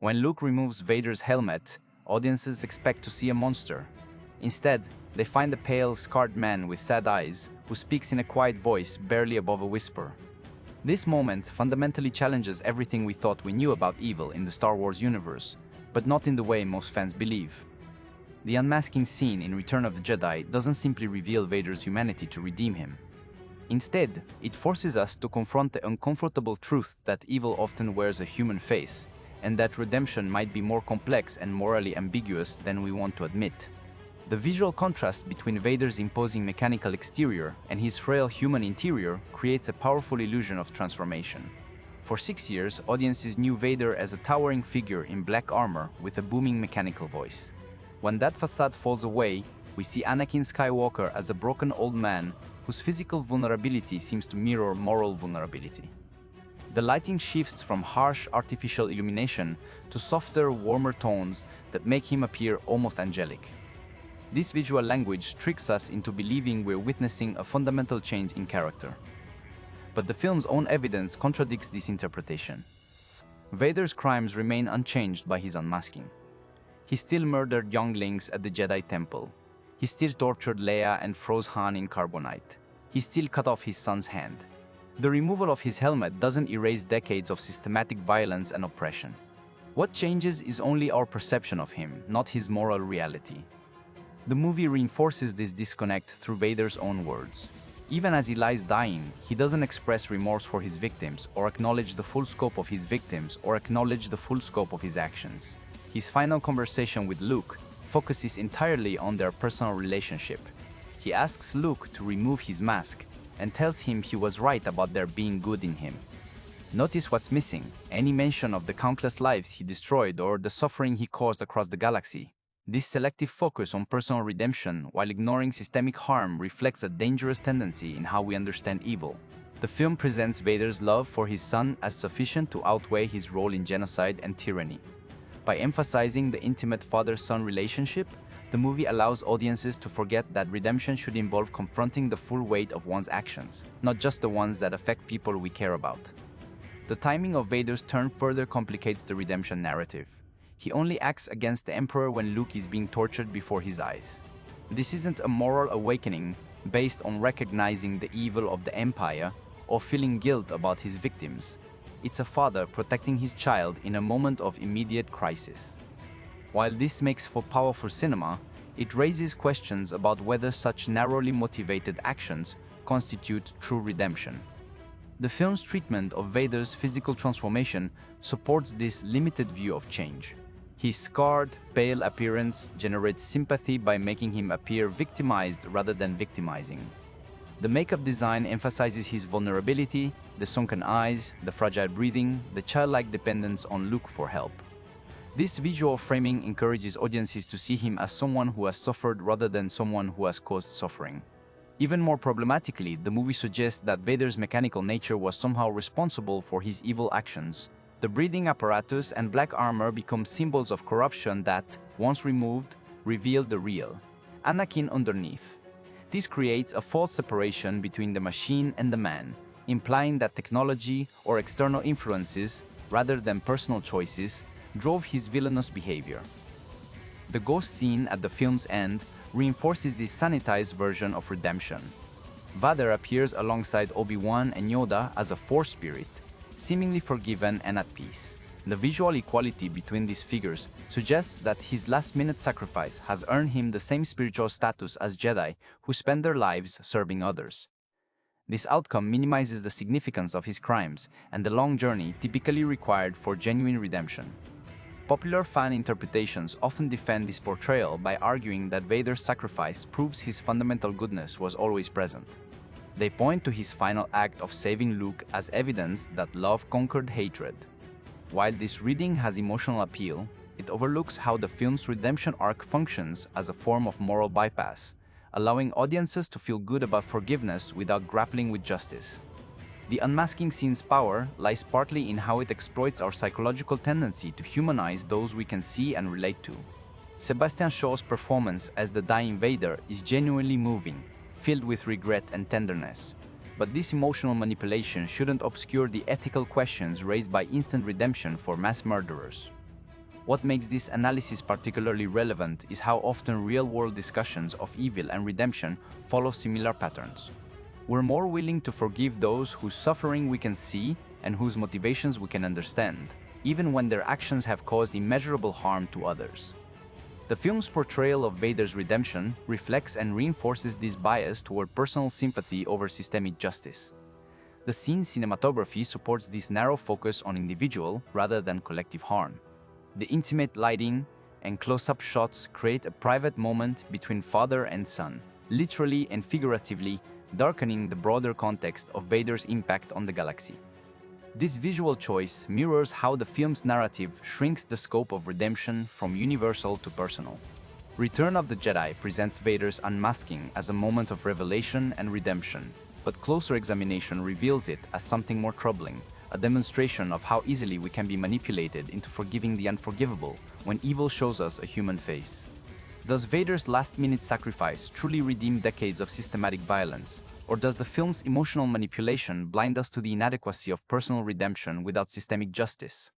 When Luke removes Vader's helmet, audiences expect to see a monster. Instead, they find a pale, scarred man with sad eyes who speaks in a quiet voice barely above a whisper. This moment fundamentally challenges everything we thought we knew about evil in the Star Wars universe, but not in the way most fans believe. The unmasking scene in Return of the Jedi doesn't simply reveal Vader's humanity to redeem him. Instead, it forces us to confront the uncomfortable truth that evil often wears a human face, and that redemption might be more complex and morally ambiguous than we want to admit. The visual contrast between Vader's imposing mechanical exterior and his frail human interior creates a powerful illusion of transformation. For 6 years, audiences knew Vader as a towering figure in black armor with a booming mechanical voice. When that facade falls away, we see Anakin Skywalker as a broken old man whose physical vulnerability seems to mirror moral vulnerability. The lighting shifts from harsh artificial illumination to softer, warmer tones that make him appear almost angelic. This visual language tricks us into believing we're witnessing a fundamental change in character. But the film's own evidence contradicts this interpretation. Vader's crimes remain unchanged by his unmasking. He still murdered younglings at the Jedi Temple. He still tortured Leia and froze Han in carbonite. He still cut off his son's hand. The removal of his helmet doesn't erase decades of systematic violence and oppression. What changes is only our perception of him, not his moral reality. The movie reinforces this disconnect through Vader's own words. Even as he lies dying, he doesn't express remorse for his victims, or acknowledge the full scope of his actions. His final conversation with Luke focuses entirely on their personal relationship. He asks Luke to remove his mask and tells him he was right about there being good in him. Notice what's missing: any mention of the countless lives he destroyed or the suffering he caused across the galaxy. This selective focus on personal redemption while ignoring systemic harm reflects a dangerous tendency in how we understand evil. The film presents Vader's love for his son as sufficient to outweigh his role in genocide and tyranny. By emphasizing the intimate father-son relationship, the movie allows audiences to forget that redemption should involve confronting the full weight of one's actions, not just the ones that affect people we care about. The timing of Vader's turn further complicates the redemption narrative. He only acts against the Emperor when Luke is being tortured before his eyes. This isn't a moral awakening based on recognizing the evil of the Empire or feeling guilt about his victims. It's a father protecting his child in a moment of immediate crisis. While this makes for powerful cinema, it raises questions about whether such narrowly motivated actions constitute true redemption. The film's treatment of Vader's physical transformation supports this limited view of change. His scarred, pale appearance generates sympathy by making him appear victimized rather than victimizing. The makeup design emphasizes his vulnerability, the sunken eyes, the fragile breathing, the childlike dependence on Luke for help. This visual framing encourages audiences to see him as someone who has suffered rather than someone who has caused suffering. Even more problematically, the movie suggests that Vader's mechanical nature was somehow responsible for his evil actions. The breathing apparatus and black armor become symbols of corruption that, once removed, reveal the real Anakin underneath. This creates a false separation between the machine and the man, implying that technology or external influences, rather than personal choices, drove his villainous behavior. The ghost scene at the film's end reinforces this sanitized version of redemption. Vader appears alongside Obi-Wan and Yoda as a Force spirit, seemingly forgiven and at peace. The visual equality between these figures suggests that his last-minute sacrifice has earned him the same spiritual status as Jedi who spend their lives serving others. This outcome minimizes the significance of his crimes and the long journey typically required for genuine redemption. Popular fan interpretations often defend this portrayal by arguing that Vader's sacrifice proves his fundamental goodness was always present. They point to his final act of saving Luke as evidence that love conquered hatred. While this reading has emotional appeal, it overlooks how the film's redemption arc functions as a form of moral bypass, allowing audiences to feel good about forgiveness without grappling with justice. The unmasking scene's power lies partly in how it exploits our psychological tendency to humanize those we can see and relate to. Sebastian Shaw's performance as the dying Vader is genuinely moving, filled with regret and tenderness. But this emotional manipulation shouldn't obscure the ethical questions raised by instant redemption for mass murderers. What makes this analysis particularly relevant is how often real-world discussions of evil and redemption follow similar patterns. We're more willing to forgive those whose suffering we can see and whose motivations we can understand, even when their actions have caused immeasurable harm to others. The film's portrayal of Vader's redemption reflects and reinforces this bias toward personal sympathy over systemic justice. The scene's cinematography supports this narrow focus on individual rather than collective harm. The intimate lighting and close-up shots create a private moment between father and son, literally and figuratively darkening the broader context of Vader's impact on the galaxy. This visual choice mirrors how the film's narrative shrinks the scope of redemption from universal to personal. Return of the Jedi presents Vader's unmasking as a moment of revelation and redemption, but closer examination reveals it as something more troubling, a demonstration of how easily we can be manipulated into forgiving the unforgivable when evil shows us a human face. Does Vader's last-minute sacrifice truly redeem decades of systematic violence, or does the film's emotional manipulation blind us to the inadequacy of personal redemption without systemic justice?